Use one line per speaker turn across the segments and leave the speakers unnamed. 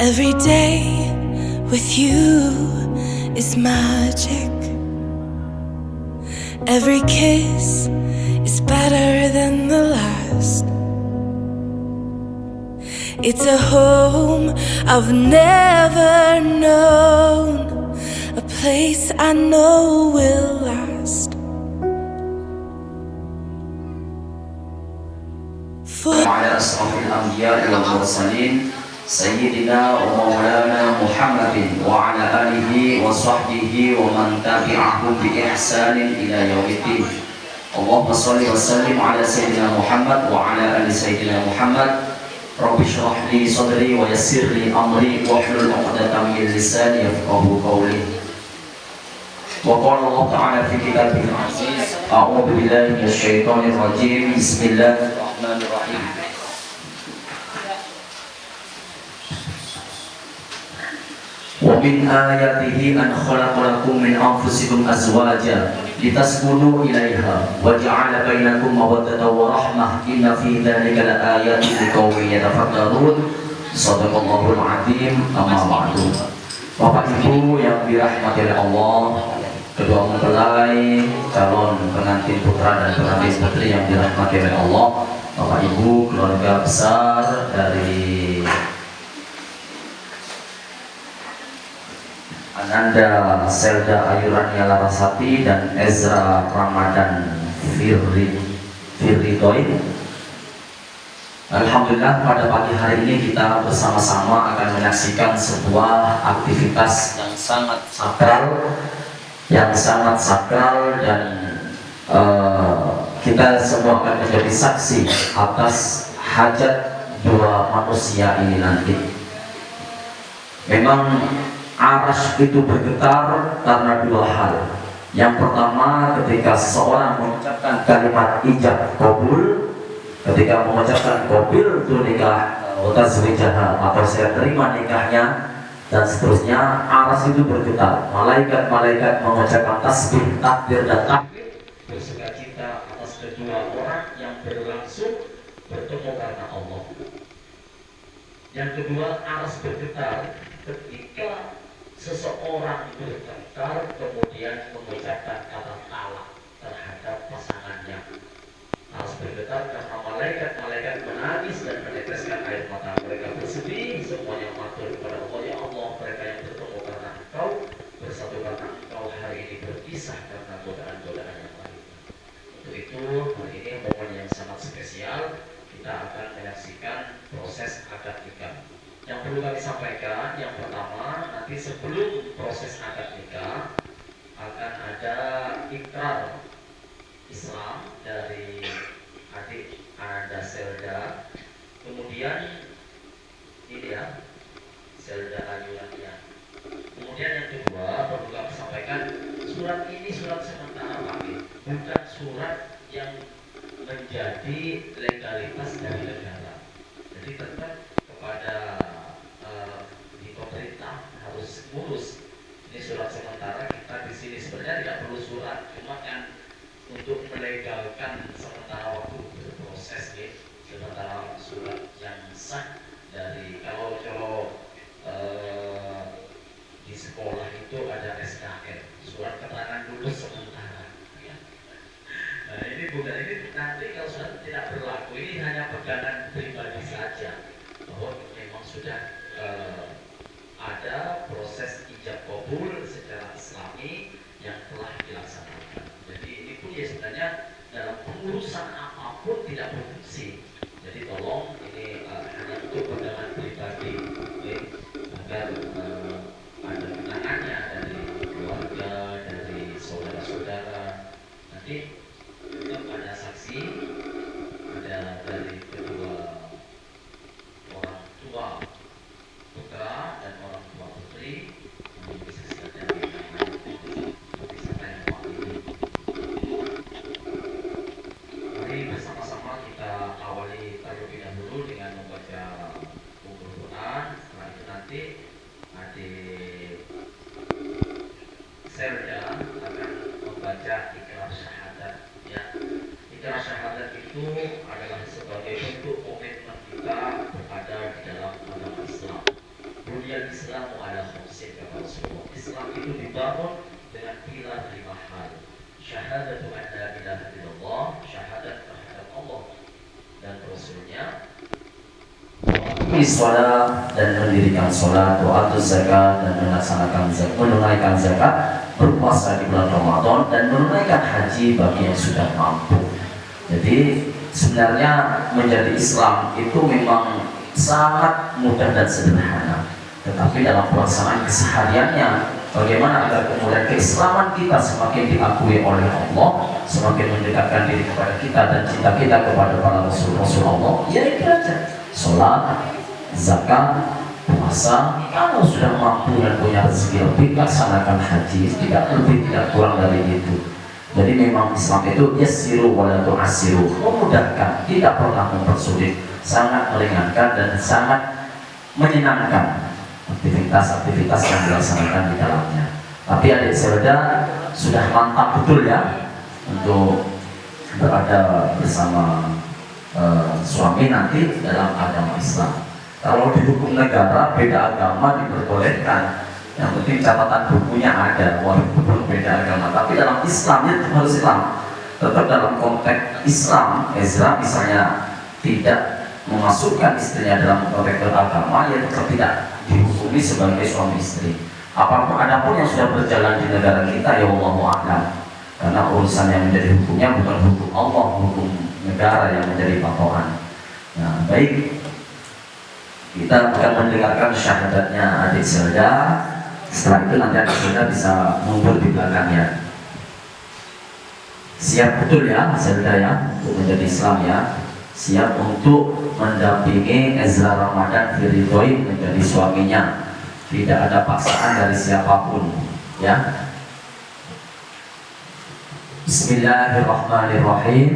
Every day with you is magic. Every kiss is better than the last. It's a home I've never known, a place I know will last.
وعلى أشرف الأنبياء والمرسلين سيدنا ومولانا محمد وعلى آله وصحبه ومن تبعهم بإحسان إلى يوم الدين. اللهم صل وسلم على سيدنا محمد وعلى آل سيدنا محمد. رب اشرح لي صدري ويسر لي أمري واحلل عقدة من لساني يفقهوا قولي. وقال الله تعالى في كتابه العزيز: أعوذ بالله من الشيطان الرجيم. بسم الله الرحمن الرحيم. ومن آياته أن خلق لكم من أنفسكم أزواجا لتسكنوا إليها وجعل بينكم مودة ورحمة إن في ذلك لآيات لقوم يتفكرون. صدق الله العظيم. أما بعد. Bapak Ibu yang dirahmati oleh Allah, kedua mempelai calon pengantin putra dan pengantin putri yang dirahmati oleh Allah, Bapak Ibu keluarga besar dari Ananda Selda Ayurania Larasati dan Ezra Ramadan Firridoy. Alhamdulillah, pada pagi hari ini kita bersama-sama akan menyaksikan sebuah aktivitas yang sangat sakral dan kita semua akan menjadi saksi atas hajat dua manusia ini nanti. Memang Arash itu bergetar karena dua hal. Yang pertama, ketika seseorang mengucapkan kalimat ijab kabul, ketika mengucapkan kabul itu nikah tazwijah atau saya terima nikahnya dan seterusnya, Arash itu bergetar. Malaikat-malaikat mengucapkan tasbih, takbir dan tahmid, bersukacita atas kedua orang yang berlangsung bertemu karena Allah. Yang kedua, Arash bergetar ketika seseorang bertengkar kemudian mengucapkan kata talak terhadap pasangannya. Harus bergetar karena malaikat-malaikat menangis dan meneteskan air mata. Mereka bersedih, semuanya matur kepada Allah, ya Allah, mereka yang bertemu karena Engkau, bersatu karena Engkau, hari ini berpisah karena godaan-godaan yang lain. Untuk itu hari ini momen yang sangat spesial, kita akan menyaksikan proses akad nikah. Yang perlu kami sampaikan, yang pertama, nanti sebelum proses akad nikah akan ada ikrar Islam dari adik Ananda Selda, kemudian ini ya, Selda Ayurania. Kemudian yang kedua perlu kami sampaikan, surat ini surat sementara kami, bukan surat yang menjadi legalitas dari negara. Jadi tetap kepada pemerintah harus ngurus. Ini surat sementara, kita di sini sebenarnya tidak perlu surat, cuma kan untuk melegalkan sementara waktu berproses ya. Sementara surat yang sah dari kalau di sekolah itu ada SKR, surat keterangan lulus sementara ya. Nah ini bukan, ini nanti kalau sudah tidak berlaku, ini hanya pegangan pribadi saja bahwa memang sudah ada proses ijab kabul secara islami yang telah dilaksanakan. Jadi ini pun ya sebenarnya dalam pengurusan apapun tidak berfungsi. Jadi tolong ini hanya untuk pegangan pribadi ya, agar ada kenangannya dari keluarga, dari saudara-saudara. Nanti tetap ada saksi, ada dari kedua orang tua putra dan orang tua putri, disaksikan di mari bersama-sama kita awali terlebih dahulu dengan membaca buku Quran. Setelah itu nanti adik Selda akan membaca ikrar syahadat ya. Ikrar syahadat itu adalah sebagai bentuk komitmen kita berada di dalam agama Buniyal Islamu ala khamsin kama Rasulullah. Islam itu dibangun dengan pilar 5 hal. Syahadatu an la ilaha illallah, syahadat terhadap Allah dan Rasulnya, sholat dan mendirikan sholat, doa zakat dan melaksanakan zakat, menunaikan zakat, berpuasa di bulan Ramadan dan menunaikan haji bagi yang sudah mampu. Jadi sebenarnya menjadi Islam itu memang sangat mudah dan sederhana, tetapi dalam pelaksanaan kesehariannya, bagaimana agar kemudian keislaman kita semakin diakui oleh Allah, semakin mendekatkan diri kepada kita dan cinta kita kepada para Rasul Allah, ya itu aja. Sholat, zakat, puasa, kalau sudah mampu dan punya rezeki lebih, laksanakan haji, tidak lebih tidak kurang dari itu. Jadi memang Islam itu yassiru wa la tu'assiru, memudahkan, tidak pernah mempersulit, sangat meringankan dan sangat menyenangkan aktivitas-aktivitas yang dilaksanakan di dalamnya. Tapi adik saudara sudah mantap betul ya untuk berada bersama suami nanti dalam agama Islam. Kalau di hukum negara beda agama diperbolehkan, yang penting catatan bukunya ada walaupun beda agama. Tapi dalam Islam itu harus Islam. Tetap dalam konteks Islam, Ezra misalnya tidak memasukkan istrinya dalam konteks beragama, ya tetap tidak dihukumi sebagai suami istri. Adapun yang sudah berjalan di negara kita, ya Allahu a'lam. Karena urusan yang menjadi hukumnya bukan hukum Allah, hukum negara yang menjadi patokan. Nah, baik, kita akan mendengarkan syahadatnya adik Zelda. Setelah itu nanti adik Zelda bisa mundur di belakangnya. Siap betul ya Zelda ya untuk menjadi Islam ya. Siap untuk mendampingi Ezra Ramadan Firidoi menjadi suaminya. Tidak ada paksaan dari siapapun ya. Bismillahirrahmanirrahim.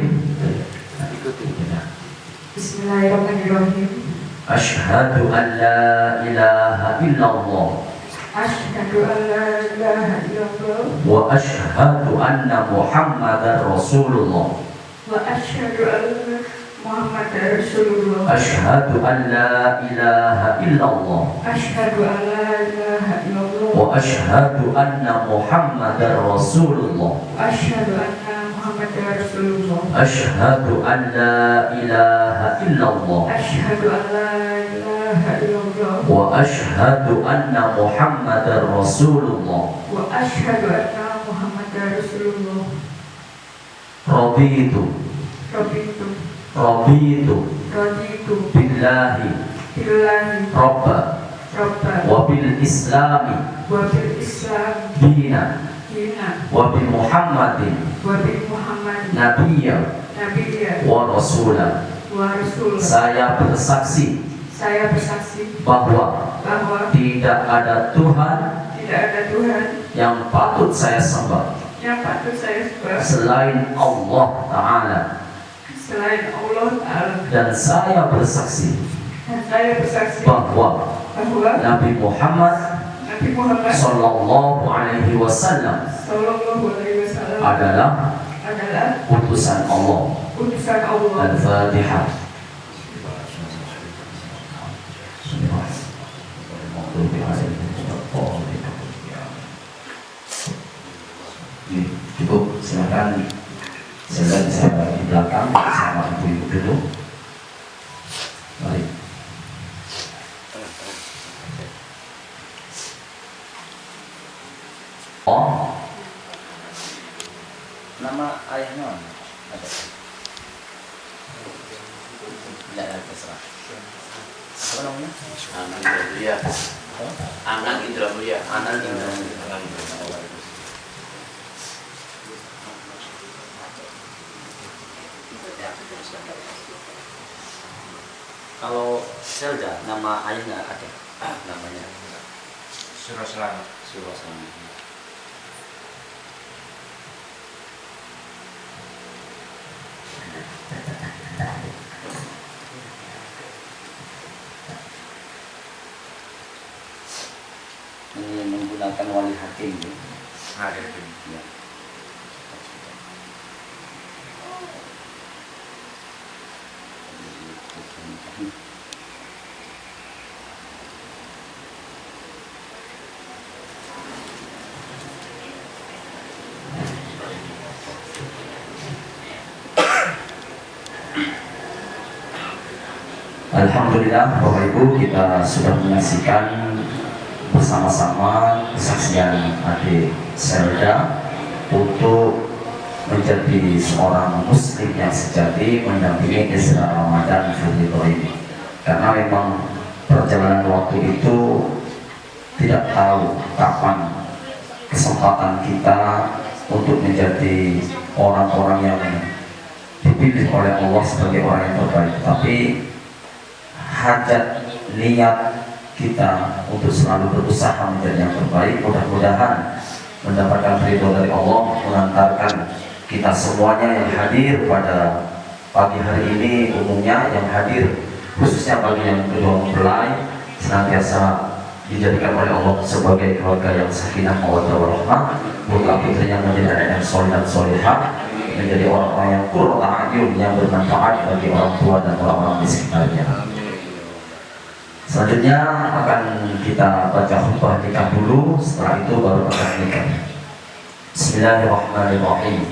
Bismillahirrahmanirrahim.
Asyhadu an la ilaha illallah.
Asyhadu an la ilaha illallah.
Wa asyhadu anna Muhammadar Rasulullah.
Wa asyhadu anna Muhammadar Rasulullah.
Asyhadu an la ilaha illallah.
Asyhadu an la ilaha illallah.
Wa asyhadu anna Muhammadar Rasulullah.
Asyhadu anna Muhammadar Rasulullah.
Asyhadu an la ilaha illallah.
Asyhadu an la ilaha illallah.
Wa asyhadu anna Muhammadar Rasulullah.
Wa asyhadu anna Muhammadar Rasulullah.
Raditu.
Raditu.
Raditu.
Raditu.
Billahi.
Billahi.
Rabba.
Rabba.
Wa bil Islami.
Wa bil Islam.
Dina.
Dina.
Wa bi Muhammadin.
Wa bi Muhammad.
Nabiyya.
Nabiyya.
Wa Rasulah.
Wa Rasul.
Saya bersaksi
Saya bersaksi
bahwa
bahwa
tidak ada Tuhan
tidak ada Tuhan
yang patut saya sembah
yang patut saya sembah
selain Allah Ta'ala,
selain Allah Ta'ala,
dan saya bersaksi
dan saya bersaksi
bahwa
bahwa
Nabi Muhammad
Nabi Muhammad
Sallallahu Alaihi Wasallam
Sallallahu Alaihi Wasallam
adalah
adalah
utusan Allah.
utusan Allah.
Al-Fatihah. Cukup, silakan. Saya bisa di belakang sama ibu-ibu dulu. Mari. Oh, nama ayahnya mana? Ada. Tidak ada, terserah. Apa namanya?
Anang Indra Mulia. Anang Indra Mulia.
Anang Indra Mulia. Kalau Selda, nama ayahnya ada? Namanya
Suraselamat.
Suraselamat. Ini menggunakan wali hakim ya.
Ada itu.
Ya. Alhamdulillah Bapak Ibu, kita sudah menyaksikan bersama-sama kesaksian adik Selda untuk menjadi seorang muslim yang sejati mendampingi Isra Ramadan Fidrito ini. Karena memang perjalanan waktu itu tidak tahu kapan kesempatan kita untuk menjadi orang-orang yang dipilih oleh Allah sebagai orang yang terbaik. Tapi hajat niat kita untuk selalu berusaha menjadi yang terbaik, mudah-mudahan mendapatkan ridho dari Allah, mengantarkan kita semuanya yang hadir pada pagi hari ini, umumnya yang hadir khususnya bagi yang kedua mempelai, senantiasa dijadikan oleh Allah sebagai keluarga yang sakinah mawaddah warahmah, putra putri yang menjadi anak yang soleh dan solehah, menjadi orang-orang yang qurratu a'yun, yang bermanfaat bagi orang tua dan orang-orang di sekitarnya. Selanjutnya akan kita baca khutbah nikah dulu, setelah itu baru akan nikah. Bismillahirrahmanirrahim.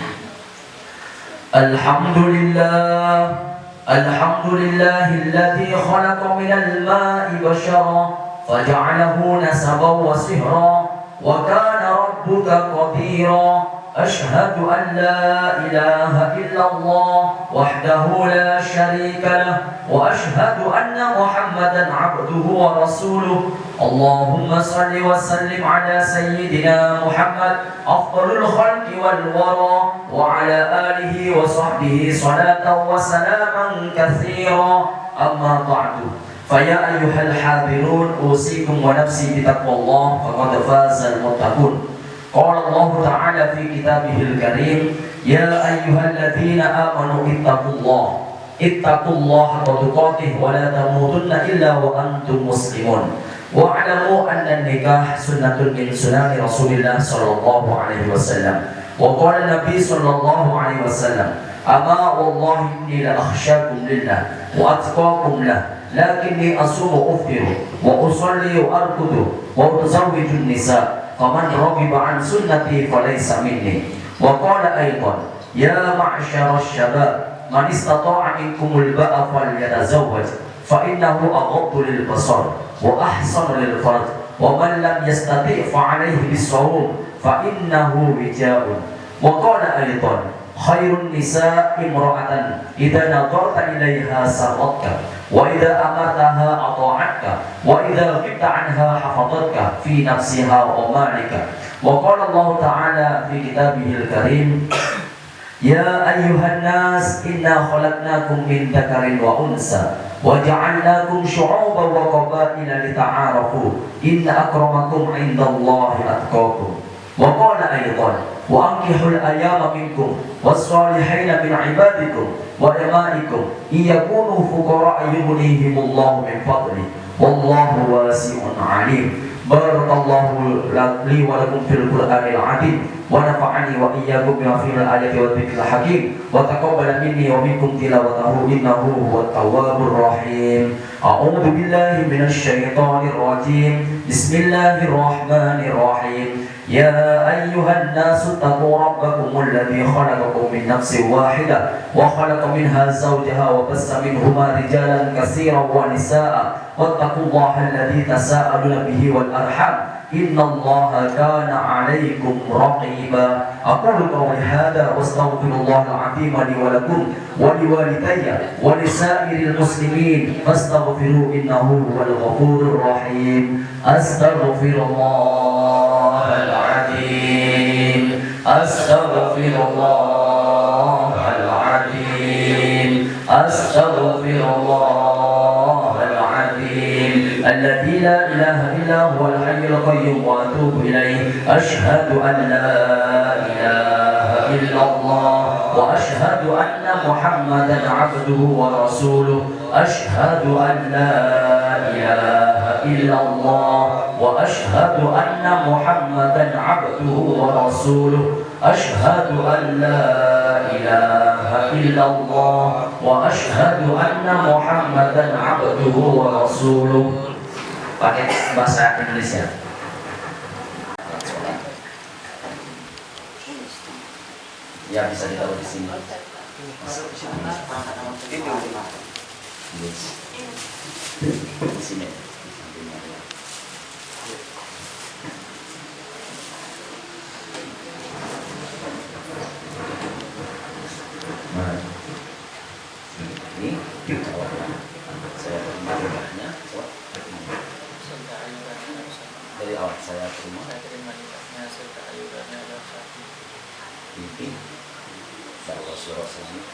Alhamdulillahilladzi khalaqa minal ma'i bashara faja'alahu nasaban wa sihra wa kana rabbuka qadira. Ashhadu an la ilaha illallah wahdahu la syarika lah wa ashhadu anna Muhammadan abduhu wa rasuluh. Allahumma salli wa sallim ala sayyidina Muhammad afdalul khalqi wal wara wa ala alihi wa sahbihi salatan wa salaman katsira. Amma ba'du. Faya ayyuhal hadirun usikum wa nafsi bitaqwallah faqad fazal muttaqun. Qala Allah Ta'ala fi kitabihil karim, ya ayyuhalladzina amanu ittaqullaha haqqa tuqatih wa la tamutunna illa wa antum muslimun. Wa'lamu anna an-nikah sunnatun min sunani Rasulillah sallallahu alaihi wasallam. Wa qala Nabi sallallahu alaihi wasallam, ama wallahi inni la akhsyakum lillah wa atqakum lah, lakinni asumu uftiru wa usalli wa arkudu wa utazawwiju an-nisa. Faman raghiba an sunnati falaysa minni. Wa qala aydan, ya ma'syara asy-syabab, man istata'a minkumul ba'a falyatazawwaj fa innahu aghaddu lil basar wa ahsanu lil farj wa man lam yastati' fa 'alayhi bis-sawm fa innahu wijaa'un. Wa qala aydan, khairun nisa imra'atan idza nadarta ilaiha sarratka wa idza amartaha ata'atka wa idza ghibta anha hafazatka fi nafsiha wa malika. Wa qala Allah Ta'ala fi kitabihil karim, ya ayyuhan nas inna khalaqnakum min dzakarin wa unsa wa ja'alnakum syu'uban wa qabaila lita'arafu inna akramakum 'indallahi atqakum. Wa qala aydan, wa ankihul ayyama minkum was-salihina min ibadikum wa imaikum iyakunu fuqara yughnihimullahu min fadli wallahu wasi'un 'alim. Barakallahu li wa lakum fil Qur'anil 'azim wa nafa'ani wa iyyakum bima fil ayati wa dzikril hakim wa taqabbala minni wa minkum tilawatahu innahu huwat tawwabur rahim. A'udzu billahi minasy syaithanir rajim. Bismillahirrahmanirrahim. Ya ayyuhan nasu taqu rabbakumul ladzi khalaqakum min nafsin wahidah wa khalaqa minha zawjaha wa bassa minhuma rijalan katsiran wa nisaa'a wattaqullaha alladzi tasaaluna bihi wal arham innallaha kana 'alaykum raqiba. Aqulu qawli hadza wastaghfirullahal 'azim li wa lakum wa liwalidayya wa lisairil muslimin fastaghfiruhu innahu huwal ghafurur rahim. Astaghfirullahal 'azim. Astaghfirullahal 'azim. Astaghfirullahal 'azim. Alladzi la ilaha illa huwal hayyul qayyum wa atubu ilaih. Asyhadu an la ilaha illallah wa asyhadu anna Muhammadan 'abduhu wa rasuluh. Asyhadu an la ilaha illallah wa asyhadu anna Muhammadan 'abduhu wa rasuluh. Asyhadu an la ilaha illallah wa asyhadu anna Muhammadan 'abduhu wa rasuluh. Pakai bahasa Indonesia. Ya, bisa ditaruh di sini. Itu.
Di sini. Sampingnya ya.
Nah,
Ini dijawab ya. Saya terima nikahnya. Dari awal saya terima. Mimpi bahwa surah selamat.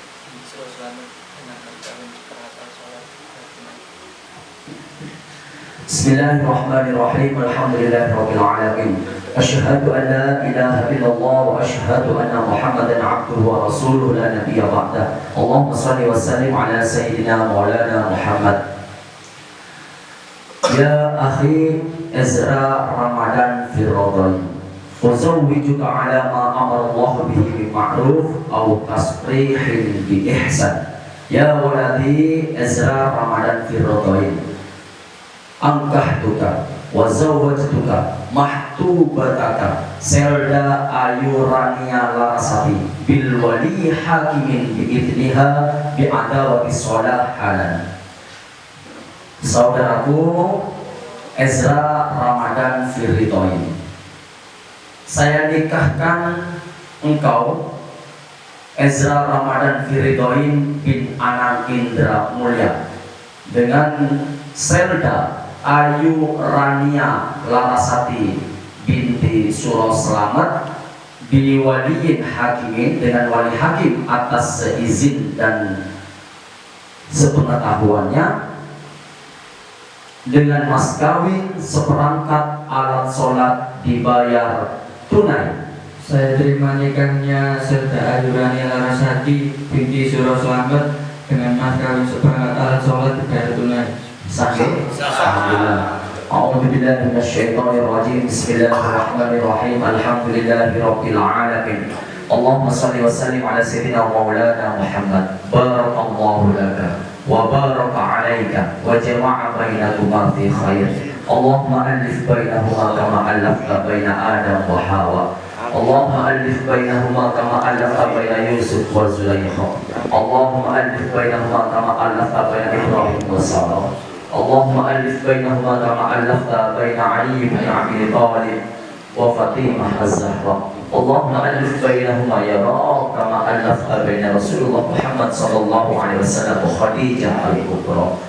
Bismillahirrahmanirrahim. Alhamdulillahirabbil alamin. Asyhadu an la ilaha illallah wa asyhadu anna Muhammadan abduhu wa rasuluhu la nabiyya ba'dah. Allahumma shalli wa sallim ala sayyidina Maulana Muhammad. Ya akhi Ezra Ramadan fi Ramadan. Uzawwijuka ala ma amara Allah bihi bil ma'ruf aw tasrihin bi ihsan. Ya waladi Ezra Ramadan fi Ramadan. Angkahtuka wa zawwajtuka mahtubataka Selda Ayurania Larasati bil wali hakimin bi idniha bi adawati sholah halan. Saudaraku Ezra Ramadan Firitoin, saya nikahkan engkau Ezra Ramadan Firitoin bin Anang Indra Mulya dengan Selda Ayu Rania Larasati binti Suro Selamat biwaliyin hakimin dengan wali hakim atas seizin dan sepengetahuannya, dengan mas kawin seperangkat alat sholat dibayar tunai.
Saya terima nikahnya Selda Ayu Rania Larasati binti Suro Selamat dengan mas kawin seperangkat alat sholat dibayar tunai.
Sahih. Alhamdulillah. A'udzu billahi minasyaitonir rajim. Bismillahirrahmanirrahim. Alhamdulillahirabbil alamin. Allahumma shalli wa sallim ala sayyidina wa maulana Muhammad. Barakallahu laka wa baraka alayka wa jama'a bainakuma fi khair. Allahumma alif bainahuma kama alafta baina Adam wa Hawa. Allahumma alif bainahuma kama alafta baina Yusuf wa Zulaikha. Allahumma alif bainahuma kama alafta baina Ibrahim wa Sarah. Allahumma alif bainahuma kama alafta baina Ali bin Abi Thalib wa Fatimah az-Zahra. Allahumma alif bainahuma ya Rabb kama alafta baina Rasulullah Muhammad sallallahu alaihi wasallam wa Khadijah al-Kubra.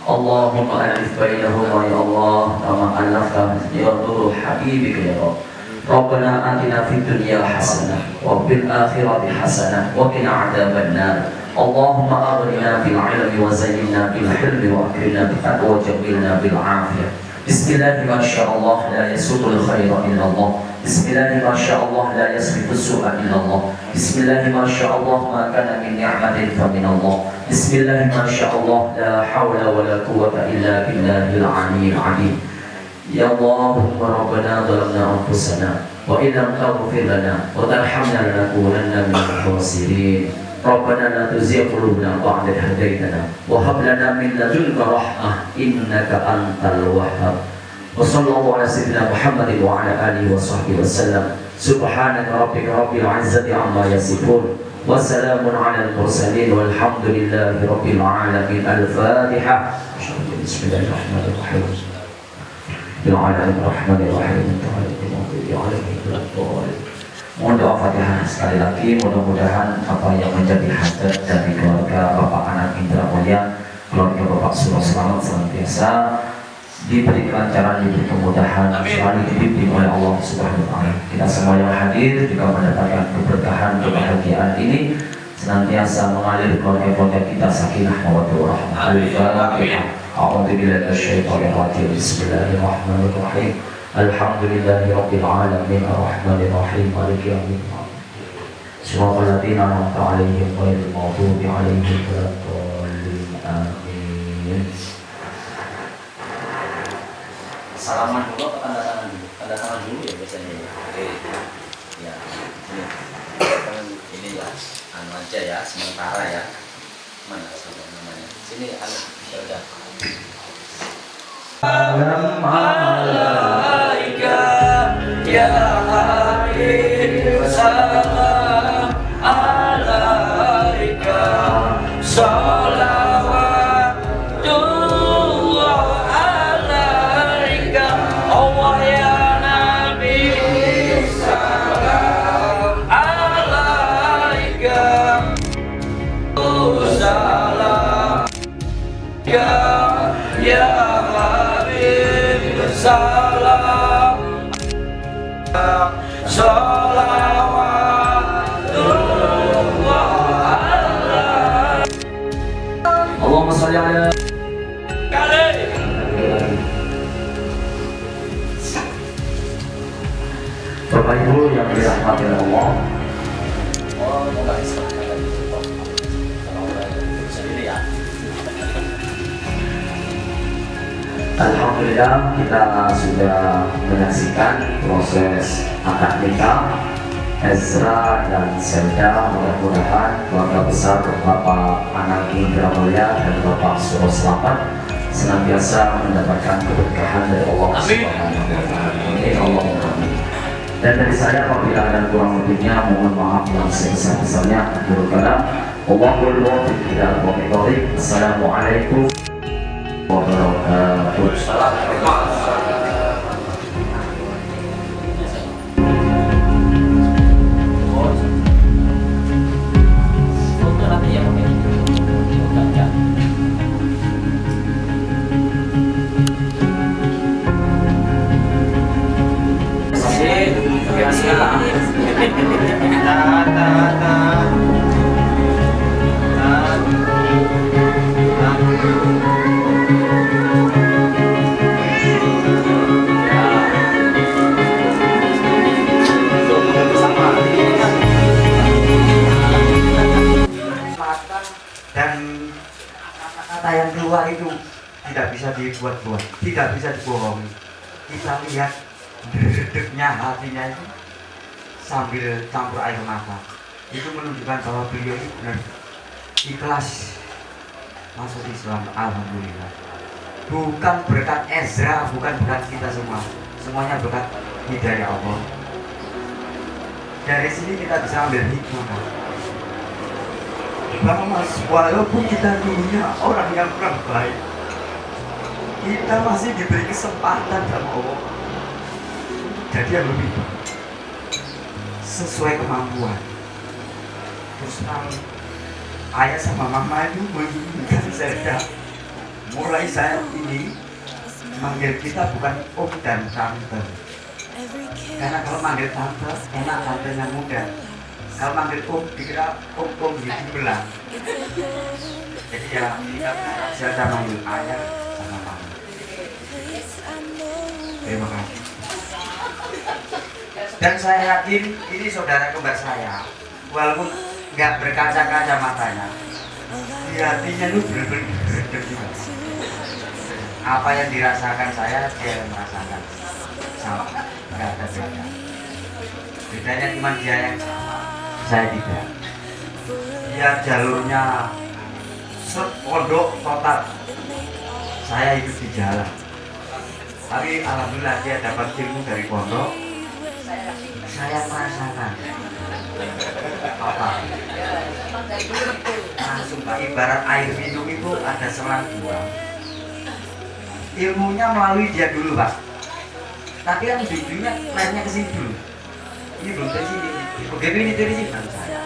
Allahumma alif bainahuma ya Allah kama alafta ya Nur habibika ya Rabb. Rabbana atina fid dunya hasanah wa fil akhirati hasanah wa qina adzabannar. Allahumma aghnina bil ilmi wa zayyinna bil hilmi wa akrimna bil taqwa wa jamilna bil afiyah. Bismillah ma sya Allah la yasuqul khaira illa Allah. Bismillah ma sya Allah la yasrifu su'a illa Allah. Bismillah ma sya Allah ma kana min ni'matin fa min Allah. Bismillah ma sya Allah la hawla wa la quwwata illa billahil aliyyil azim. Ya Allahumma rabbana zalamna anfusana wa illam taghfir lana wa tarhamna lanakunanna minal khasirin. Rabbana la tuzigh qulubana ba'da idh hadaytana wa hab lana min ladunka rahmah innaka antal wahhab. Wa sallallahu ala sayyidina Muhammadin wa ala alihi wa sahbihi wasallam. Subhanaka rabbika rabbil izzati amma yasifun wa salamun ala al-mursalin walhamdulillahi rabbil alamin. Al-Fatihah. Bismillahirrahmanirrahim. Bismillahirrahmanirrahim. Mohon doa Fatihah sekali lagi. Mudah-mudahan apa yang menjadi hajat dari keluarga Bapak Anang Indra Mulya, keluarga Bapak Suro Selamat senantiasa diberi kelancaran, diberi kemudahan, selalu dibimbing oleh Allah Subhanahu wa Ta'ala. Kita semua yang hadir juga mendapatkan keberkahan, kebahagiaan ini senantiasa mengalir keluarga-keluarga kita sakinah mawaddah warahmah. Al-Fatihah. A'udzu billahi minasyaitonir rajim. Bismillahirrahmanirrahim. Alhamdulillahi rabbil alamin arrahmanir rahim maliki yaumiddin. Shiratal ladzina an'amta 'alaihim ghairil maghdubi 'alaihim waladdallin. Amin.
Salaman dulu atau tanda tangan dulu? Tanda tangan dulu ya biasanya ya. Oke. Ya. Ini ya, anu aja ya, sementara ya. Mana sampai namanya? Sini anu, ya udah.
Salam alaika ya habib, salam alaika, salawatullah salam salawatullah Allahumma sholli ala Bapak Ibu yang dirahmati Allah, alhamdulillah kita sudah menyaksikan proses akad nikah Ezra dan Selda. Mudah-mudahan keluarga besar Bapak Anaki Gramulia dan Bapak Suro Selamat senantiasa mendapatkan keberkahan dari Allah Subhanahu wa Ta'ala. Amin Allahumma amin. Dan dari saya apabila ada kurang lebihnya mohon maaf yang sebesar-besarnya. Akhirul kalam, wallahul muwaffiq ila aqwamit thoriq. Assalamualaikum warahmatullahi wabarakatuh.
Dan kata-kata yang keluar itu tidak bisa dibuat-buat, tidak bisa dibohongi. Kita lihat dedeknya hatinya itu sambil campur air mata. Itu menunjukkan bahwa beliau itu benar ikhlas masuk Islam. Alhamdulillah. Bukan berkat Ezra, bukan berkat kita semua. Semuanya berkat hidayah Allah. Dari sini kita bisa ambil hikmah. Bahwa walaupun kita dulunya orang yang kurang baik, kita masih diberi kesempatan sama Allah jadi yang lebih baik sesuai kemampuan. Terus terang, ayah sama mama itu menginginkan saya mulai saya ini manggil kita bukan om dan tante, karena kalau manggil tante enak, tantenya muda. Kalau manggil om dikira om gitu belang. Jadi ya kita bisa manggil ayah sama mama. Terima kasih. Dan saya yakin ini saudara kembar saya, walaupun nggak berkaca-kaca matanya, di hatinya itu benar-benar juga. Apa yang dirasakan saya, dia merasakan sama, nggak ada beda. Bedanya cuma dia yang sama, saya tidak. Dia jalurnya pondok total, saya hidup di jalan. Tapi alhamdulillah dia dapat ilmu dari pondok. Saya merasakan apa? Langsung ibarat air minum itu ada selang dua. Ilmunya melalui dia dulu, Pak. Tapi yang bimbingnya lainnya ke sini dulu. Ini belum dari sini. Begitu ini dari sini baru saya.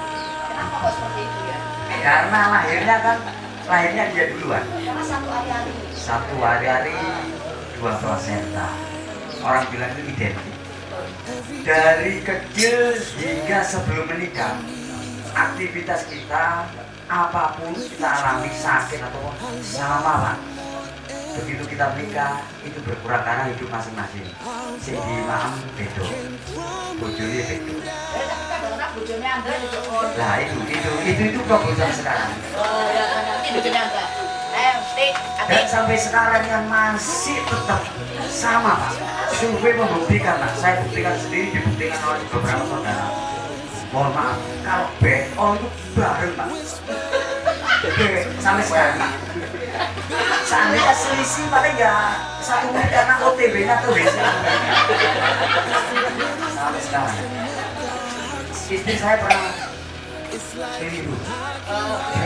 Karena lahirnya dia duluan. Satu hari-hari 2 placenta. Orang bilang itu identik. Dari kecil hingga sebelum menikah, aktivitas kita apapun kita alami, sakit atau sama Pak. Begitu kita menikah itu berkurang karena hidup masing-masing. Sehingga maam bedo, bojone bedo. Nah itu problem sekarang. Dan sampai sekarang yang masih tetap sama Pak. Survei membuktikan Pak, saya buktikan sendiri, dibuktikan oleh beberapa saudara. Mohon maaf, kalau BO itu bareng Pak. Sampai sekarang Pak. Seandainya selisih paling ya 1 menit karena OTB-nya tuh biasanya. Sampai sekarang. Istri saya pernah keliru.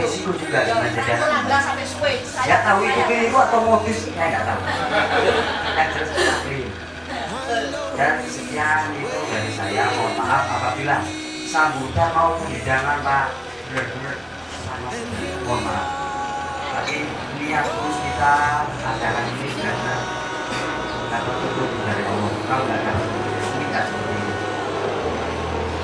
Risiko juga dengan jadi ya tahu itu keliru atau modus, saya nggak tahu. Yang jelas keliru. Dan sekian itu dari saya. Mohon maaf apabila sambutan maupun hidangan Pak benar-benar sama. Mohon maaf. Tapi niat terus kita acara ini karena kita tutup
kalau nggak ada mungkin nggak seperti itu.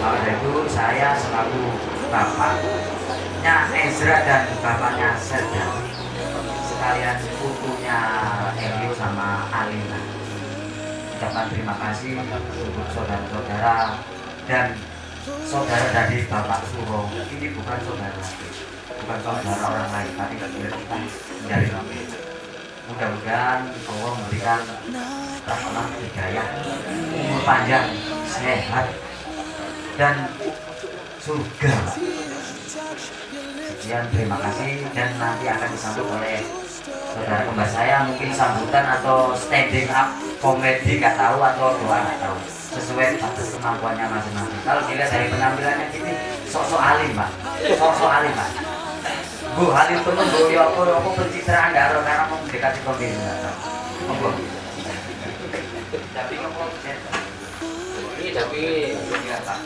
Maka dari itu saya selaku bapaknya Ezra dan bapaknya Serda, sekalian putunya Elio sama Alina, ucapkan terima kasih untuk saudara-saudara dan saudara dari Bapak Suro. Ini bukan saudara orang lain, tapi kita menjadi kami. Mudah-mudahan Allah memberikan rahmat hidayah, umur panjang, sehat, dan surga. Sekian, terima kasih, dan nanti akan disambut oleh saudara kembar saya, mungkin sambutan atau standing up komedi nggak tahu, atau doa nggak tahu, sesuai batas kemampuannya masing-masing. Kalau dilihat dari penampilannya ini sok-sok alim Pak, sok-sok alim Pak. Bu, alim temen bu, ya aku pencitraan gak ada karena mau mendekati pemilu nggak tahu. Monggo. Tapi ngomong ini tapi Pak.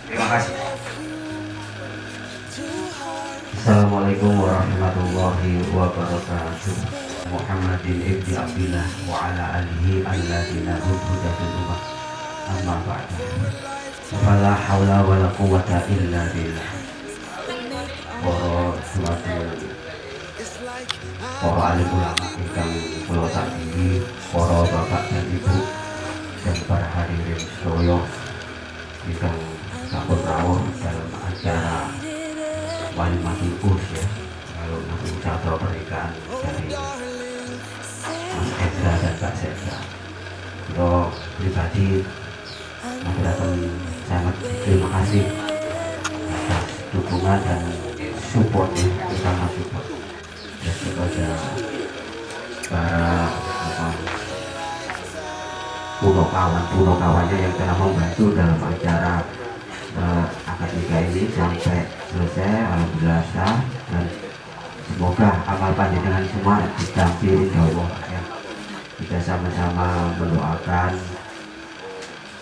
Terima kasih.
Assalamualaikum warahmatullahi wabarakatuh. Muhammadin ibni Abdillah wa ala alihi alladina hudatul ummah. Amma ba'du. Fala haula wala quwwata illa billah. Para alim ulama ingkang kula saking, para bapak dan ibu dan para hadirin sedaya ingkang sampun rawuh dalam acara walimatul urs ya, kalau nanti ucapan pernikahan dari Mas Ezra dan Kak Serda. Kalau pribadi masyarakat sangat terima kasih atas dukungan dan supportnya, terutama support dan kepada para punokawannya yang telah membantu dalam acara akad nikah ini sampai selesai. Alhamdulillah sah, dan semoga amal panjenengan semua ditampi insya Allah ya. Kita sama-sama mendoakan.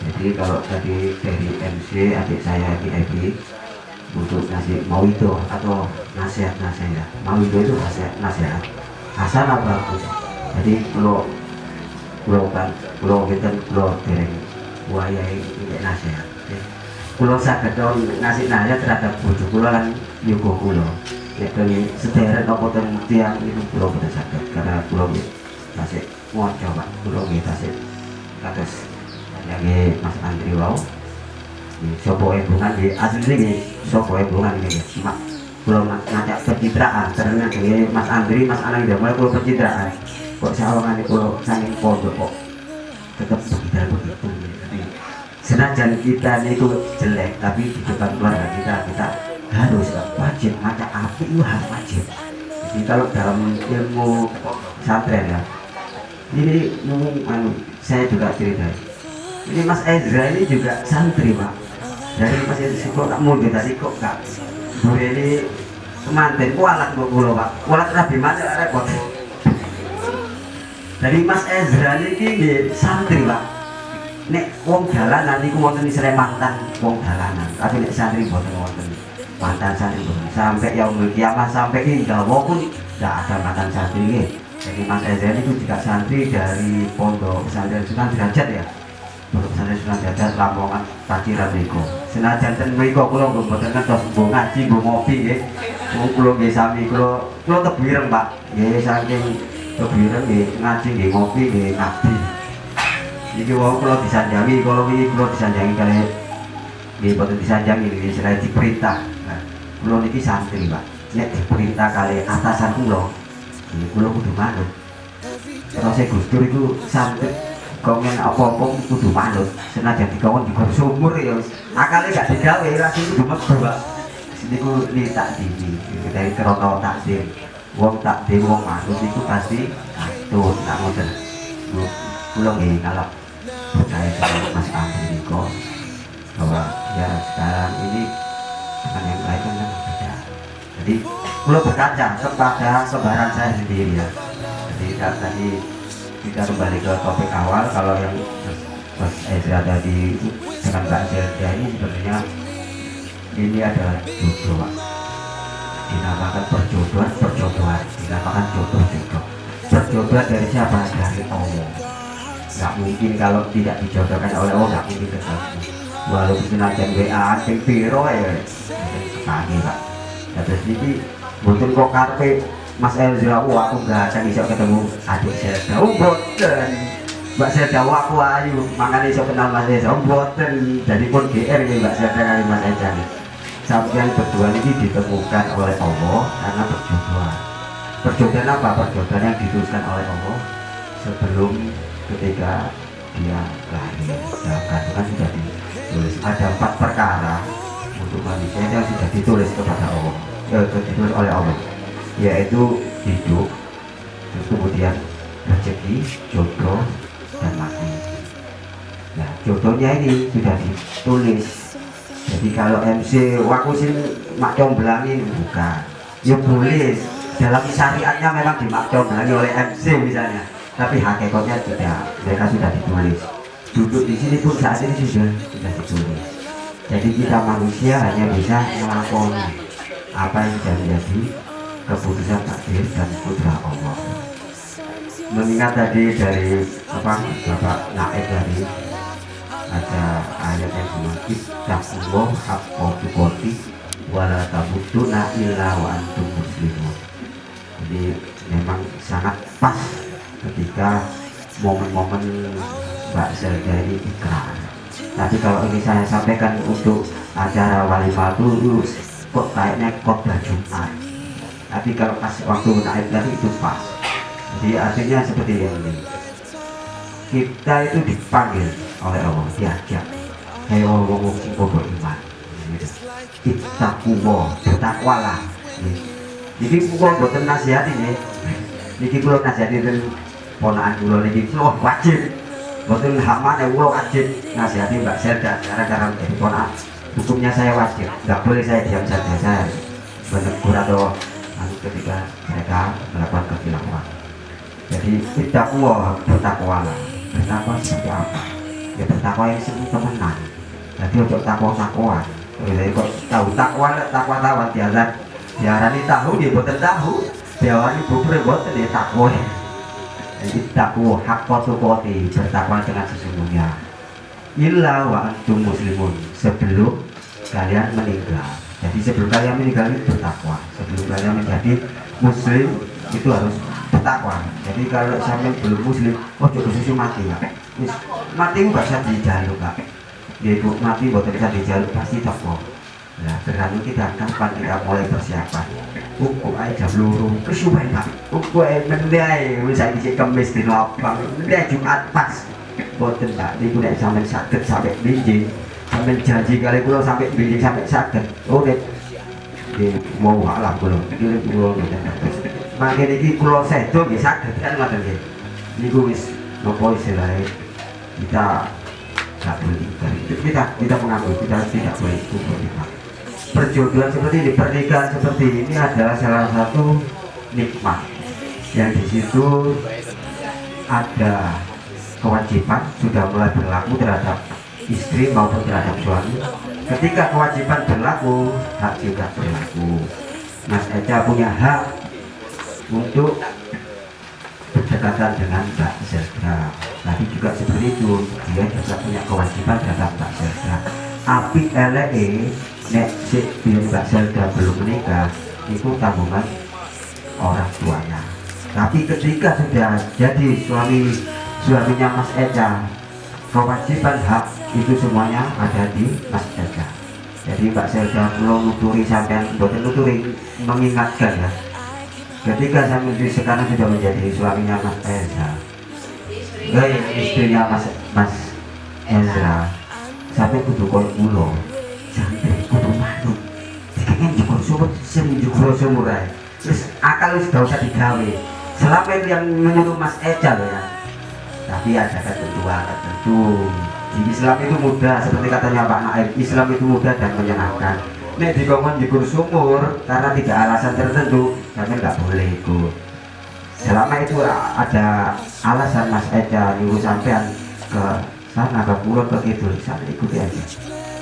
Jadi kalau tadi dari MC adik saya di Ebi untuk ngasih mauidho atau nasihat-nasihat, mauidho itu nasihat hasan apa bagus. Jadi kalau dereng wayai ini nasihat. Kulo saged ngasih nasihat terhadap bojo kulo lan yoga kulo. Nek dene sedherek apa ten tiyang itu kulo boten saged karena kulo nggih tasih maca Pak. Kulo nggih tasih kados nyanyi Mas Andri wau. Sopo embungan nggih asline nggih sopo embungan nggih. Mak kulo ngajak pencitraan karena nggih Mas Andri, Mas Anang damel kulo pencitraan. Kok sawangane kulo saking pondok kok tetap begitu. Senajan kita itu jelek, tapi di depan keluarga kita harus wajib ngajak api, itu harus wajib. Jadi kalau dalam ilmu pesantren ya, ini saya juga cerita. Ini Mas Ezra ini juga santri Pak. Dari Mas Ezra kok tak mundur tadi kok gak boleh ini kemanten kualat kok kulo Pak. Kualat rabi macam repot. Dari Mas Ezra ini santri Pak. Nek wong dalanan niku wonten isine mantan wong dalanan, tapi nek santri boten wonten. Mantan santri boten. Sampai yaumul kiamah sampai hingga pun tidak ada mantan santri nggih. Jadi Mas Ezra itu juga santri dari Pondok Pesantren Sunan Derajat ya. Pondok Pesantren Sunan Derajat Lamongan Paciran niku. Senajan ten mriku kula mboten ngertos mbok ngaji mbok ngopi nggih. Kula nggih sami kula tebireng Pak. Nggih saking tebireng nggih ngaji nggih ngopi nggih ngabdi. Jadi kalau disanjangi, kalau disanjangi kalian di boten disanjangi ini selain diperintah. Nah, kalau ini santri Pak, nek diperintah kali atasan kulo, ini kulo kudu manut. Terus saya Gus Dur itu santri, kongen apa-apa kudu manut. Senajan dikawon di sumur ya, akalnya gak digawe, rasanya kudu metu Pak. Sini ku ini tak dini, dari kerono takdir, wong takdir wong manut itu pasti tuh tak ngoten. Kulo nggih ngalap percaya sama Mas Andri kok bahwa ya sekarang ini akan yang lain kan beda. Jadi perlu berkaca kepada kembaran saya sendiri ya. Jadi tadi kita kembali ke topik awal, kalau yang Mas Ezra tadi dengan Mbak Zelda ini sebenarnya ini adalah jodoh Pak. Dinamakan perjodohan, dinamakan jodoh. Perjodohan dari siapa? Dari Allah. nggak mungkin kalau tidak dijodohkan oleh Allah, nggak mungkin ketemu. Walaupun senajan WA ping piro ya kami Pak. Terus ini mungkin kok karpe Mas Elzra, aku nggak akan bisa ketemu adik saya. Boten Mbak Selda aku ayu, makanya iso kenal Mas Elzra. Boten, jadi pun GR nih Mbak Selda kali Mas Elzra nih. Sampai berdua ini ditemukan oleh Allah karena perjodohan. Perjodohan apa? Perjodohan yang dituliskan oleh Allah sebelum ketika dia lahir. Dalam kandungan sudah ditulis. Ada 4 perkara untuk manusia yang sudah ditulis kepada Allah, ditulis oleh Allah, yaitu hidup, terus kemudian rezeki, jodoh, dan mati. Nah, jodohnya ini sudah ditulis. Jadi kalau MC waku sing mak comblangi bukan, ya boleh. Dalam syariatnya memang dimak comblangi oleh MC misalnya, tapi hakikatnya tidak. Mereka sudah ditulis. Duduk di sini pun saat ini sudah ditulis. Jadi kita manusia hanya bisa melakoni apa yang sudah menjadi keputusan takdir dan kudrah Allah. Mengingat tadi dari Bapak Naib tadi ada ayat yang semakin takullah haqqa tuqatih wala tamutuna illa wa antum muslimun. Jadi memang sangat pas ketika momen-momen Mbak Selda ini ikrar. Tapi kalau ini saya sampaikan untuk acara walimah itu kok kayaknya khotbah Jumat. Tapi kalau pas waktu naik tadi itu pas. Jadi artinya seperti ini. Kita itu dipanggil oleh Allah, diajak. Hei orang-orang sing padha iman. Ittaqullah, bertakwalah. Jadi kula mboten nasihat ini. Niki kula nasihati ten ponakan kula niki wajib. Mboten hamane kula wajib nasihati Mbak Selda gara-gara menjadi ponakan. Hukumnya saya wajib, nggak boleh saya diam saja. Saya menegur atau ketika mereka melakukan kekhilafan. Jadi ittaqullah, bertakwalah. Bertakwa seperti apa? Ya bertakwa yang semu temenan. Jadi ojo takwa-takwa. Jadi kok tahu takwa tawan diarani tahu dia boten tahu. Diarani bubur boten dia takwa. Jadi takwa haqqa tuqatih, bertakwa dengan sesungguhnya. Illa wa antum muslimun, sebelum kalian meninggal. Jadi sebelum kalian meninggal itu bertakwa. Sebelum kalian menjadi muslim itu harus bertakwa. Jadi kalau sampai belum muslim, oh cukup susu mati ya. Mati nggak bisa dijaluk Kak. Ibu mati buat bisa dijaluk pasti takwa. Nah, tergantung kita kapan kita mulai persiapan. Ukur aja belum kesuwen Pak. Ukur mendai bisa isi kemis di lapang. Mendai Jumat pas. Boten Pak, ibu nek sampai sakit sampai binjing. Sampai janji kali pulau sampai binjing sampai sakit. Oh deh. Di mau alam pulau. Ini pulau makin ini pulau sedo bisa kan ngoten nggih. Niku wis napa istilahnya kita nggak boleh kita mengambil, kita tidak boleh ikut. Perjodohan seperti ini, pernikahan seperti ini adalah salah satu nikmat yang di situ ada kewajiban sudah mulai berlaku terhadap istri maupun terhadap suami. Ketika kewajiban berlaku, hak juga berlaku. Mas Eca punya hak untuk berdekatan dengan Mbak Selda. Tadi juga seperti itu, dia juga punya kewajiban terhadap Mbak Selda. Api LE nek si Mbak Selda belum menikah itu tanggungan orang tuanya. Tapi ketika sudah jadi suaminya Mas Eca, kewajiban hak itu semuanya ada di Mas Eca. Jadi Mbak Selda belum nuturi sampai bukan nuturi, mengingatkan ya. Ketika sampai sekarang sudah menjadi suaminya Mas Elza, istrinya Mas Elza, sampai kudu koyo kula, sampai kudu manut. Dikene juga sumur ae. Terus akal wis gak usah digawe. Selama yang menyuruh Mas Eca loh ya. Tapi ada ketentuan tertentu. Di Islam itu mudah, seperti katanya Pak Naib, Islam itu mudah dan menyenangkan. Nek dikongkon jikur sumur karena tidak alasan tertentu, kami nggak boleh ikut. Selama itu ada alasan Mas Eca nyuruh sampean ke sana, ke pulau, ke kidul, sana ikuti aja.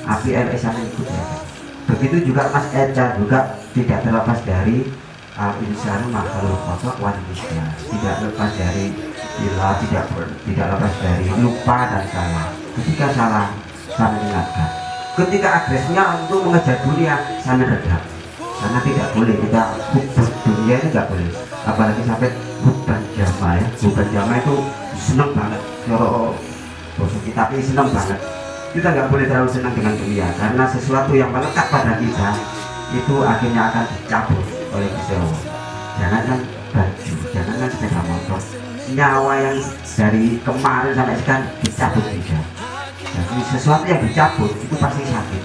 Api LE sana ikuti aja. Begitu juga Mas Eca juga tidak terlepas dari al-insanu makhluk kotor wanita, tidak lepas dari tidak lepas dari lupa dan salah. Ketika salah, saya ingatkan. Ketika agresnya untuk mengejar dunia, saya redam. Karena tidak boleh kita hubung dunia itu tidak boleh. Apalagi sampai hubban jama ya. Hubban jama itu seneng banget. Kalau kita tapi seneng banget. Kita nggak boleh terlalu senang dengan dunia karena sesuatu yang melekat pada kita itu akhirnya akan dicabut oleh Gusti Allah. Jangankan baju, jangankan sepeda motor, nyawa yang dari kemarin sampai sekarang dicabut juga. Jadi sesuatu yang dicabut itu pasti sakit.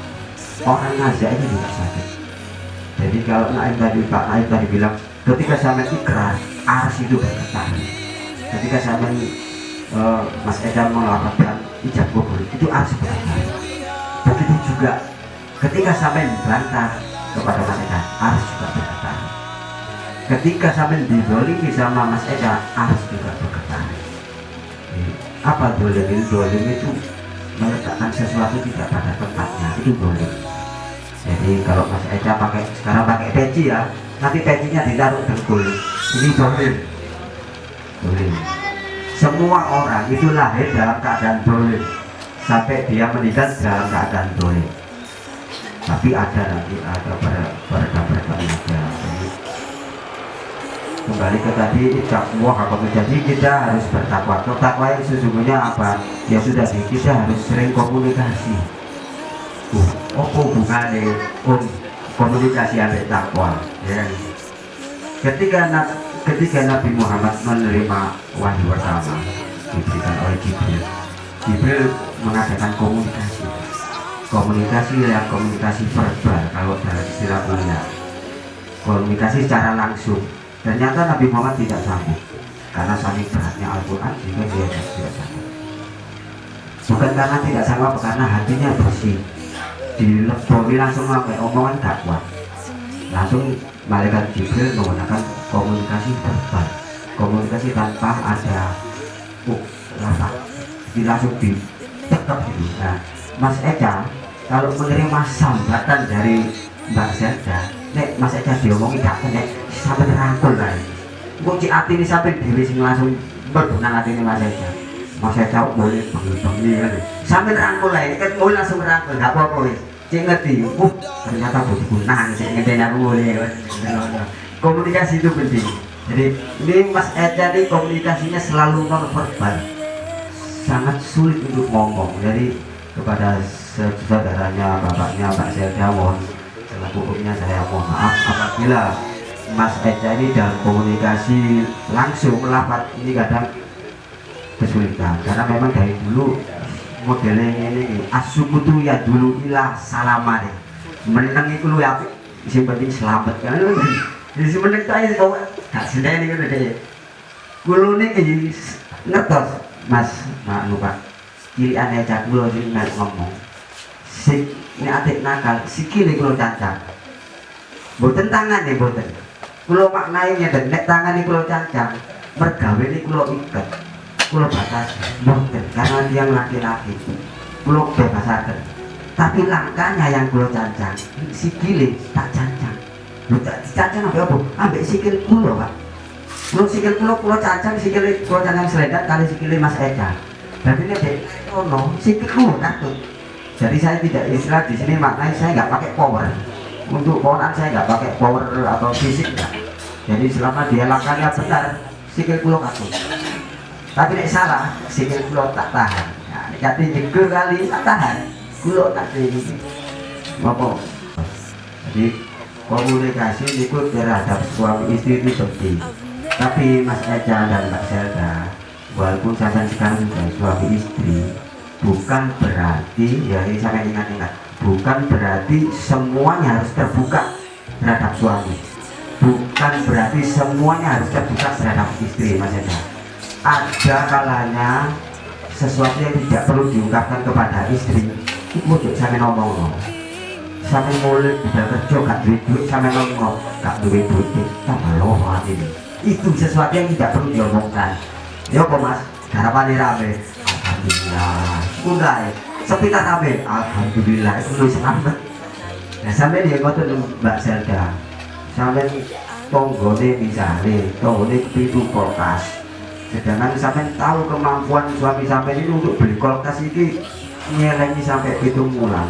Orang ngajak ini juga sakit. Jadi kalau Pak Naim tadi bilang ketika sampai ikrar, ars itu bergetar. Ketika sampai Mas Eda melaporkan ijab kabul itu ars bergetar. Begitu juga ketika sampai membantah kepada Mas Eda, ars juga bergetar. Ketika sampai dizolimi sama Mas Eda, ars juga bergetar. Apa dolim? Dolim itu meletakkan sesuatu tidak pada tempatnya, itu boleh. Jadi kalau Mas Eda sekarang pakai peci ya, nanti pecinya ditaruh dengkul, ini boleh. Boleh. Semua orang itu lahir dalam keadaan boleh, sampai dia meninggal dalam keadaan boleh. Tapi ada nanti ada peredam-peredamnya. Kembali ke tadi takwa, jadi kita harus bertakwa. Takwa yang sesungguhnya apa? Ya sudah sih, kita harus sering komunikasi. Hubungannya komunikasi ada takwa. Ya. Ketika Nabi Muhammad menerima wahyu pertama diberikan oleh Jibril mengadakan komunikasi verbal kalau dalam istilah kuliah, komunikasi secara langsung. Ternyata Nabi Muhammad tidak sanggup karena saking beratnya Al-Quran sehingga dia tidak sanggup. Bukan karena tidak sanggup, karena hatinya bersih, dileboni langsung sampai omongan gak kuat. Langsung malaikat Jibril menggunakan komunikasi verbal, komunikasi tanpa ada lafaz, jadi langsung ditekap gitu. Nah, Mas Eda kalau menerima sambatan dari Mbak Zelda, nek Mas Eda diomongi gak nek sampai rangkul lah. Kunci hati ini sampai diri sing langsung berbenang hati ini Mas Eda. Mas Eda boleh bengi kan. Sampai rangkul lah, kan boleh langsung rangkul, gak apa-apa wis. Cek ngerti, ternyata butuh nang, cek ngeden aku boleh. Komunikasi itu penting. Jadi ini Mas Eda ini komunikasinya selalu non verbal, sangat sulit untuk ngomong. Jadi kepada saudaranya, bapaknya Mbak Zelda, mohon selaku umumnya saya mohon maaf apabila Mas Eda ini dalam komunikasi langsung melapat ini kadang kesulitan karena memang dari dulu modelnya ini asukutu ya dulu ilah salamane menang itu lu ya isi penting selamat kan jadi sebenarnya saya kok gak sedih ini kan deh kulo ini ngertos Mas lupa kiri aneh cak kulo jadi nggak ngomong si ini adik nakal sikile kulo cancang boten tangan nih boten kulo maknanya dan nek tangan nih kulo cancang mergawe nih kulo ikat kulo batas boten karena dia laki-laki kulo bebasaken tapi langkahnya yang kulo cancang sikile tak cancang lu tak cancang apa ambek sikil kulo pak kulo sikil kulo cancang sikile kulo cancang selendang kali sikile Mas Eda berarti ini dek ono sikil kulo takut jadi saya tidak istilah di sini maknanya saya nggak pakai power untuk poweran saya nggak pakai power atau fisik enggak. Jadi selama dia langkahnya benar sikil kulo takut tapi nek salah sikil kulo tak tahan nah, jadi jengkel kali tak tahan kulo tak tinggi apa jadi komunikasi itu terhadap suami istri itu penting tapi Mas Eda dan Mbak Zelda walaupun sampai sekarang juga suami istri bukan berarti ya ini sampai ingat-ingat bukan berarti semuanya harus terbuka terhadap suami bukan berarti semuanya harus terbuka terhadap istri Mas Eda ada kalanya sesuatu yang tidak perlu diungkapkan kepada istri itu muncul sampai ngomong sampai mulai udah kerja gak duit sampai ngomong gak duit tambah loh ini itu sesuatu yang tidak perlu diomongkan ya kok Mas harapan rame alhamdulillah udah sepitar rame alhamdulillah itu lu selamat nah sampai dia ngotot Mbak Zelda sampai tonggone misalnya tonggone pintu kulkas sedangkan sampai tahu kemampuan suami sampai ini untuk beli kulkas ini nyelengi sampai 7 bulan.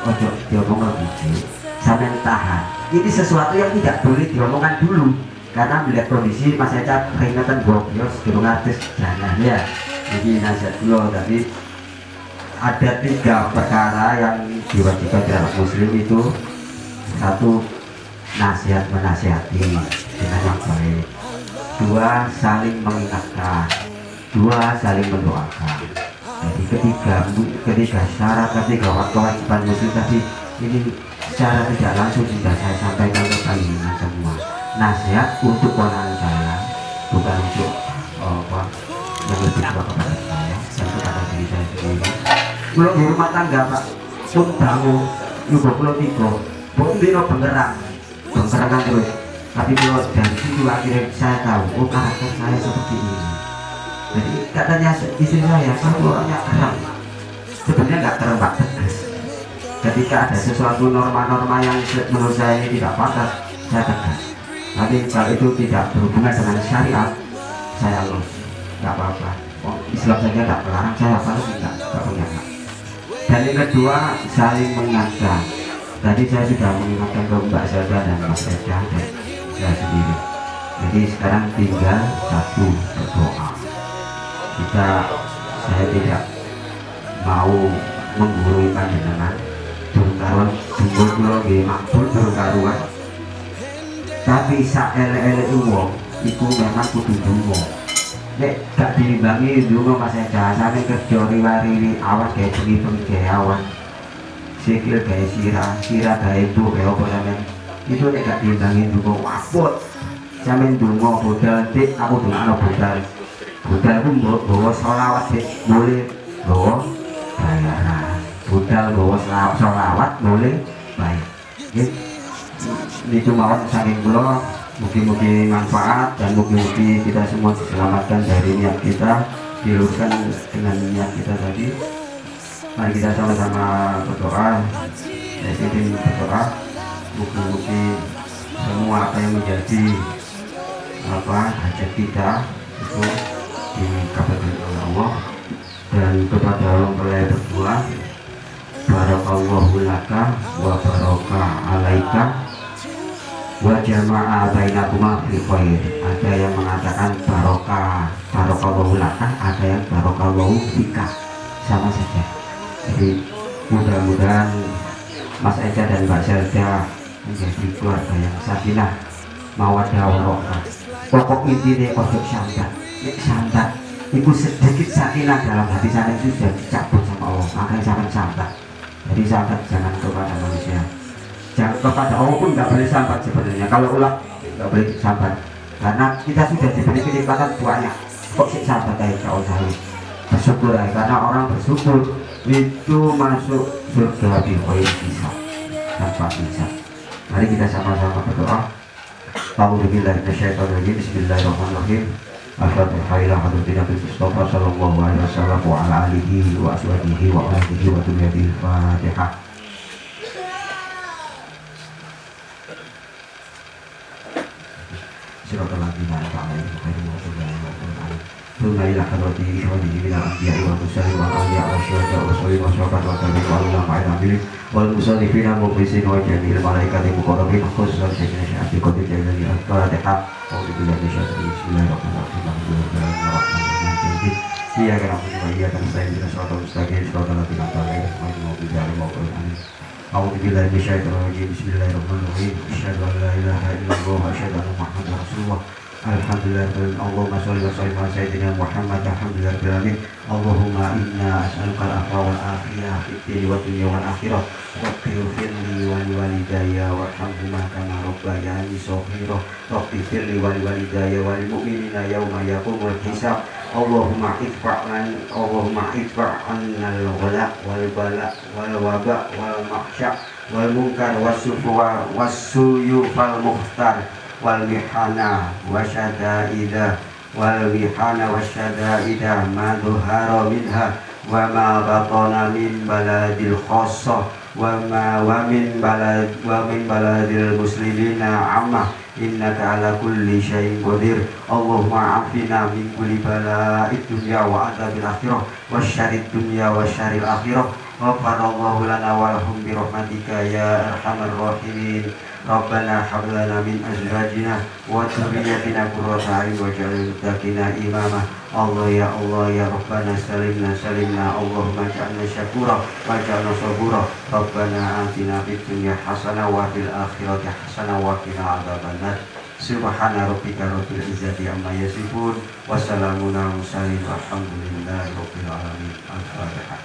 Ojo diomong lebih sampai tahan. Ini sesuatu yang tidak boleh diomongkan dulu karena melihat kondisi Mas Eca peringatan gobios durung artis jangan ya. Jadi nasihat dulu tadi ada 3 perkara yang diwajibkan dalam muslim itu. Satu, nasihat menasihati dengan yang baik. 2, saling mengingatkan. 2, saling mendoakan. Jadi ketiga syarat, ketiga kewajiban muslim tadi ini secara tidak langsung sudah saya sampaikan ke kalian semua. Nasihat untuk orang saya, bukan untuk yang lebih tua kepada saya dan kepada diri saya sendiri. Kalau di rumah tangga Pak, pun bangun juga kalau tiga, pun bino bengkerangan terus. Tapi kalau dari situ akhirnya saya tahu, oh karakter saya seperti ini. Jadi katanya istri saya orangnya keram. Sebenarnya nggak keram Pak, tegas. Ketika ada sesuatu norma-norma yang menurut saya ini tidak pantas, saya tegas. Tapi kalau itu tidak berhubungan dengan syariat, saya lulus, nggak apa-apa. Oh, Islam saja nggak melarang, saya harus nggak punya hak. Dan yang kedua, saling mengingatkan. Tadi saya sudah mengingatkan ke Mbak Zelda dan Mas Eca dan saya sendiri. Jadi sekarang tinggal satu, berdoa. Saya tidak mau menggurui panjenengan durung karuan jumbo kula nggih makbul durung karuan. Tapi sak elek-elek wong iku memang kudu ndonga. Nek gak diimbangi ndonga Mas Eca, sampe kerja riwari awas gawe bengi-bengi gawe awan. Sikil gawe sirah gawe bu gawe apa sampean. Itu nek gak diimbangi ndonga waput. Sampeyan ndonga bodal dik aku ndongakno bodal. Bodal ku bawa selawat dik boleh bawa bayaran. Bodal bawa selawat boleh bayar. Itu mawon saking kula, mugi-mugi manfaat dan mugi-mugi kita semua diselamatkan dari niat kita, diluruskan dengan niat kita tadi. Mari kita sama-sama berdoa. Saya ingin berdoa, mugi-mugi semua apa yang menjadi hajat kita itu dikabulkan oleh Allah. Dan kepada orang pelai berdua, barakallahu laka wa baraka alaika wa jama'a bainakuma fil khair. Ada yang mengatakan barakallahu laka, ada yang barakallahu fika, sama saja. Jadi mudah-mudahan Mas Eca dan Mbak Zelda menjadi keluarga yang sakinah mawaddah warahmah. Pokok intinya ojo santat, santat itu sedikit sakinah dalam hati saya itu sudah dicabut sama Allah. Makanya jangan santat. Jadi sambat jangan kepada manusia, jangan kepada Allah pun nggak boleh sambat sebenarnya. Kalau ulah nggak boleh sambat karena kita sudah diberi kenikmatan banyak. Kok sih sambat aja kau saya bersyukur aja, karena orang bersyukur itu masuk surga bisa tanpa bisa. Mari kita sama-sama berdoa. A'udzubillahi minasyaitonirrajim. Bismillahirrahmanirrahim. Al-Fatihah ila hadratin Nabi Mustafa sallallahu alaihi wasallam wa ala alihi wa ashabihi wa alihi wa dzurriyyatihi. Fatihah. Siratal ladzina an'amta 'alaihim ghairil maghdubi 'alaihim waladdallin. Thumma ila hadratin syuhada'i minal anbiya'i wal mursalin wal awliya'i wasyuhada'i wassalihin wasyuhada'i wa tabi'in wa ulama'i al-'amilin wal musannifina mukhlisin wa jami'il malaikati muqarrabin khususan sayyidina Syekh Abdul Qadir Jailani. Al-Fatihah. Bismillahirrahmanirrahim. Iyyaka na'budu wa iyyaka nasta'in ihdinas siratal mustaqim siratal ladzina an'amta 'alaihim ghairil maghdubi 'alaihim waladdallin. A'udzu billahi minasyaitonir rajim. Bismillahirrahmanirrahim. Asyhadu an la ilaha illallah wa asyhadu anna Muhammadar Rasulullah. Alhamdulillah. Allahumma sholli wa sallim ala sayyidina Muhammad. Alhamdulillahirabbil alamin. Allahumma inna as'aluka al-afwa wal afiyah fid dini wad dunya wal akhirah. Rabbighfir li wa li walidayya warhamhuma kama rabbayani shaghira. Rabbighfir li wa li walidayya wal mu'minina yawma yaqumul hisab. Allahumma idfa' annal ghala wal bala wal waba wal mahsya wal munkar was-suyu fal muhtar wal mihana wasyadaida ma dhuhara minha wa ma batana min baladil khossah ومن بلد المسلمين عامة إنك على كل شيء قدير اللهم عافنا من كل بلاء الدنيا وعذاب الآخرة والشر الدنيا والشر الآخرة غفر الله لنا ولهم برحمتك يا أرحم الراحمين ربنا هب لنا من أزواجنا وذرياتنا قرة أعين واجعلنا للمتقين إماما الله يا ربنا سلمنا اللهم اجعلنا شكورا واجعلنا صبورا ربنا آتنا في الدنيا حسنة وفي الآخرة حسنة وقنا عذاب النار سبحان ربك رب العزة عما يصفون وسلام على المرسلين والحمد لله رب العالمين الفاتحة.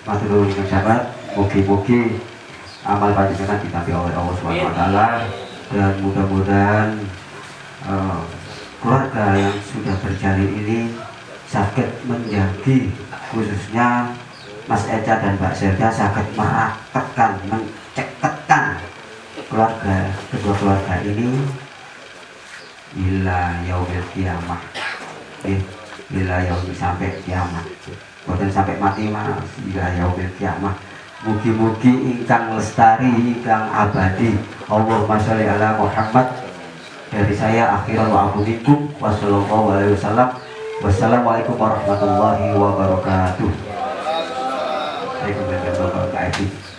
Matur nuwun sahabat, mugi-mugi amal panjenengan ditampi oleh Allah SWT dan mudah-mudahan keluarga yang sudah berjalin ini sakit menjadi khususnya Mas Eca dan Mbak Zelda sakit merakatkan, menceketkan kedua keluarga ini bila yaumil kiamah, bila yaumil sampai kiamat. Boten sampai mati mas ila yaumil kiamah. Mugi-mugi ingkang lestari, ingkang abadi. Allahumma sholli ala Muhammad. Dari saya akhiran wa abudikum wassallallahu alaihi wasallam. Wassalamualaikum warahmatullahi wabarakatuh. Waalaikumsalam warahmatullahi wabarakatuh.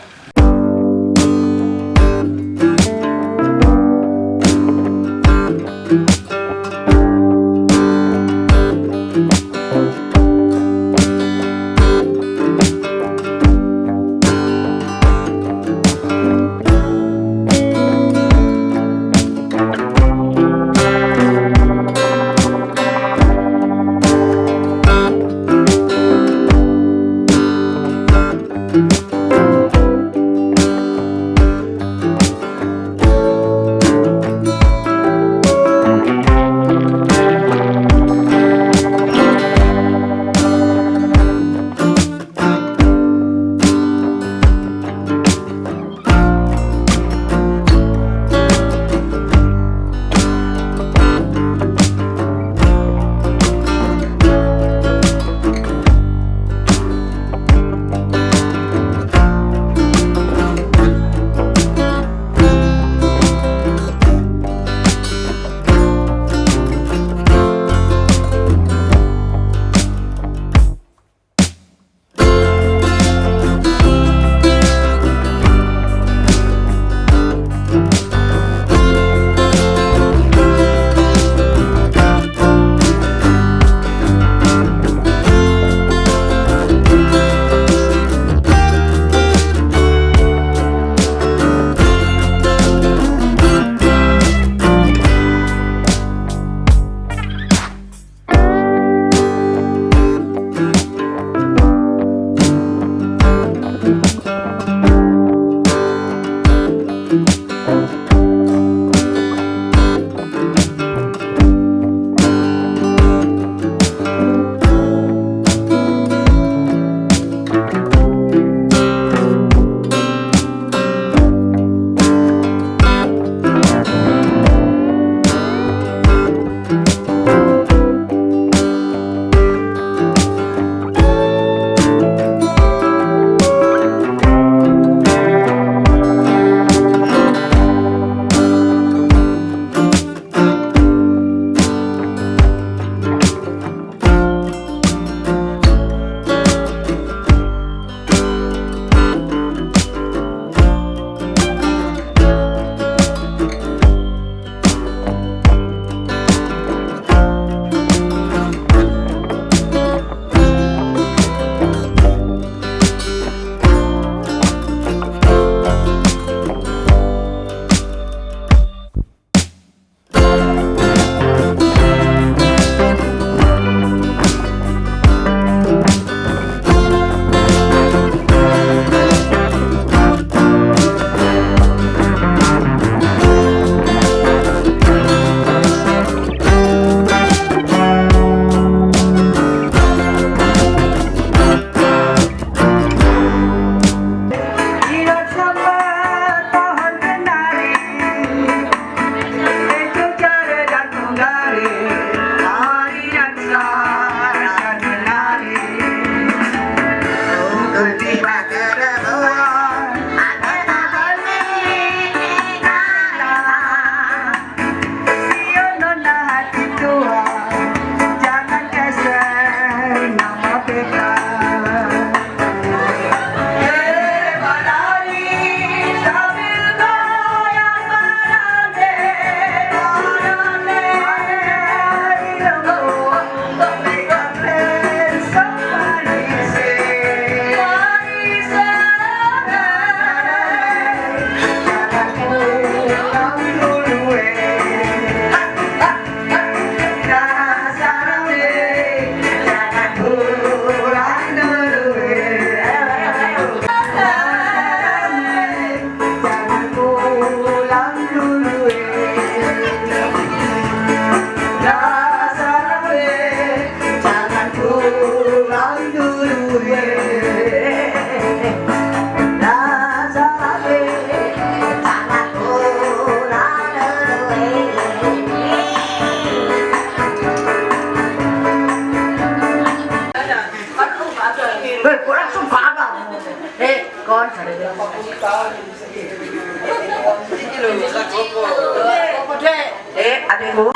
adikku.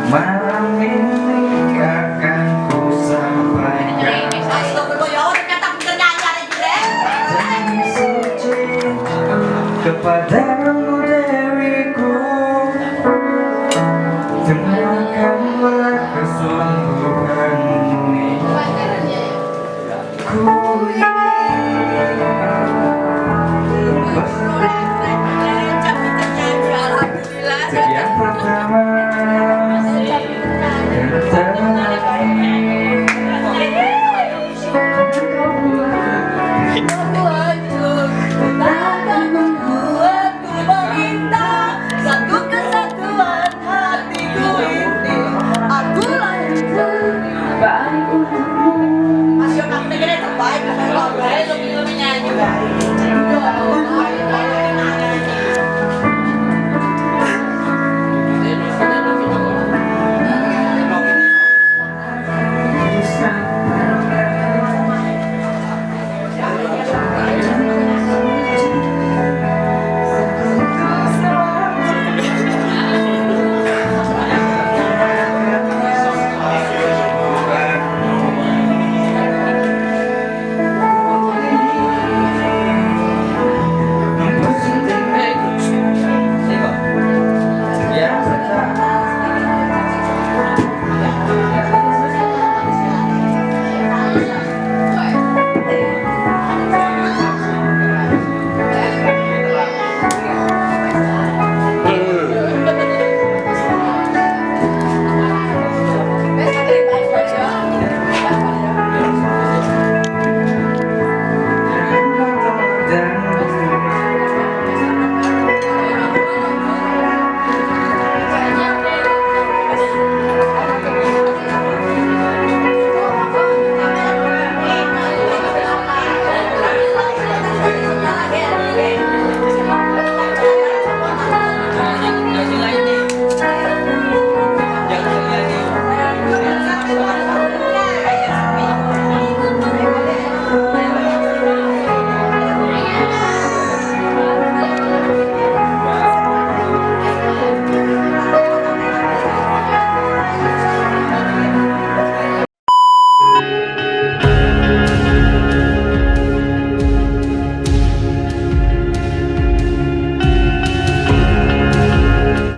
Malam ini akan ku sampaikan janji suci kepadamu.